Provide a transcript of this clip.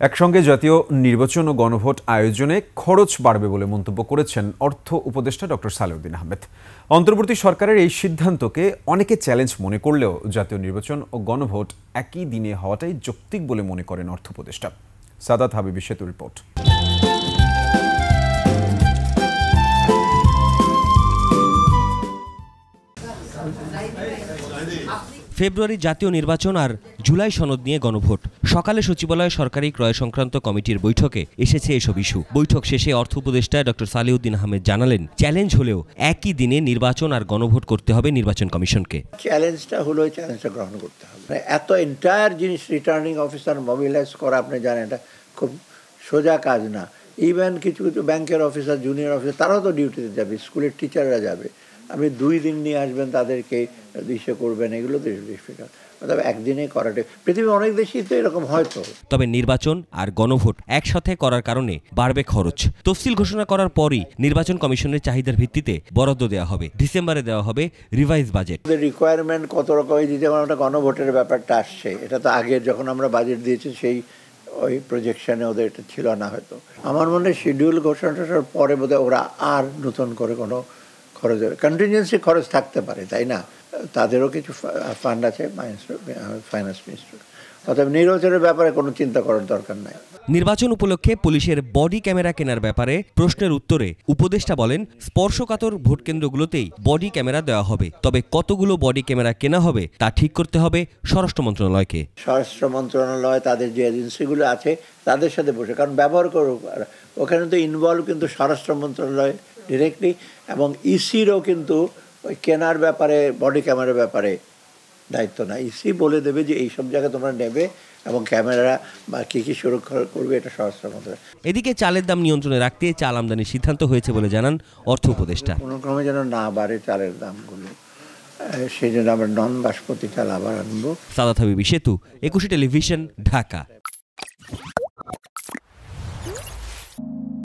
একসঙ্গে জাতীয় নির্বাচন ও গণভোট আয়োজনে খরচ বাড়বে বলে মন্তব্য করেছেন অর্থ উপদেষ্টা ডক্টর সালেউদ্দিন আহমেদ। অন্তর্বর্তী সরকারের এই সিদ্ধান্তকে অনেকে চ্যালেঞ্জ মনে করলেও জাতীয় নির্বাচন ও গণভোট একই দিনে হওয়াটাই যৌক্তিক বলে মনে করেন অর্থ উপদেষ্টা। সাদাত হাবিবি সেতু রিপোর্ট। ফেব্রুয়ারি জাতীয় নির্বাচন আর জুলাই সনদ নিয়ে গণভোট। সকালে সচিবালয়ে সরকারি ক্রয় সংক্রান্ত কমিটির বৈঠকে এসেছে এসব ইস্যু। বৈঠক শেষে অর্থ উপদেষ্টা ডক্টর সালেউদ্দিন আহমেদ জানালেন, চ্যালেঞ্জ হলেও একই দিনে নির্বাচন আর গণভোট করতে হবে নির্বাচন কমিশনকে। চ্যালেঞ্জটা হলো চ্যালেঞ্জটা গ্রহণ করতে হবে। এত এন্টায়ার জিনিস রিটার্নিং অফিসার মোবিলাইজ করা, আপনি জানেন এটা খুব সোজা কাজ না। ইভেন কিছু কিছু ব্যাংকের অফিসার, জুনিয়র অফিসার, তারাও তো ডিউটিতে যাবে, স্কুলের টিচাররা যাবে। আপনি 2 দিন নিয়ে আসবেন, তাদেরকে ইসে করবেন, এগুলো তো ডিফিকাল্ট। তবে একদিনে করাটা পৃথিবীর অনেক দেশেই তো এরকম হয়তো। তবে নির্বাচন আর গণভোট একসাথে করার কারণে বাড়বে খরচ। তফসিল ঘোষণা করার পরই নির্বাচন কমিশনের চাহিদার ভিত্তিতে বরাদ্দ দেওয়া হবে। ডিসেম্বরে দেওয়া হবে রিভাইজ বাজেট। রিকোয়ারমেন্ট কত রকমের দিতে একটা গণভোটের ব্যাপারটা আসছে, এটা তো আগের যখন আমরা বাজেট দিয়েছি সেই ওই প্রজেকশনে ওদের এটা ছিল না হয়তো। আমার মনে হয় শিডিউল ঘোষণাটার পরে বোধহয় ওরা আর নতুন করে কোনো খরচের কন্টিনজেন্সি খরচ থাকতে পারে, তাই না? তাদেরও কিছু ফান্ড আছে ফাইন্যান্স মিনিস্টার। অতএব নির্বাচনের ব্যাপারে কোনো চিন্তা করার দরকার নাই। নির্বাচন উপলক্ষে পুলিশের বডি ক্যামেরা কেনার ব্যাপারে প্রশ্নের উত্তরে উপদেষ্টা বলেন, স্পর্শকাতর ভোট কেন্দ্রগুলোতেই বডি ক্যামেরা দেওয়া হবে। তবে কতগুলো বডি ক্যামেরা কেনা হবে তা ঠিক করতে হবে স্বরাষ্ট্র মন্ত্রণালয়কে। স্বরাষ্ট্র মন্ত্রণালয় তাদের যে এজেন্সিগুলো আছে তাদের সাথে বসে, কারণ ব্যবহার করুক, ওখানে তো ইনভলভ কিন্তু স্বরাষ্ট্র মন্ত্রণালয় ডিরেক্টলি, এবং ইসিরও কিন্তু ওই কেনার ব্যাপারে বডি ক্যামেরার ব্যাপারে দায়িত্ব না। ইসি বলে দেবে যে এইসব জায়গায় তোমরা নেবে এবং ক্যামেরা বা কী সুরক্ষা করবে, এটা স্বরাষ্ট্র মন্ত্রণালয়। এদিকে চালের দাম নিয়ন্ত্রণে রাখতে চাল আমদানির সিদ্ধান্ত হয়েছে বলে জানান অর্থ উপদেষ্টা। কোনো ক্রমে যেন না বাড়ে চালের দামগুলো, সেই জন্য আমরা নন বাসমতি চাল আবার আনবো। সাদাত হাবিবি সেতু, 21 টেলিভিশন, ঢাকা।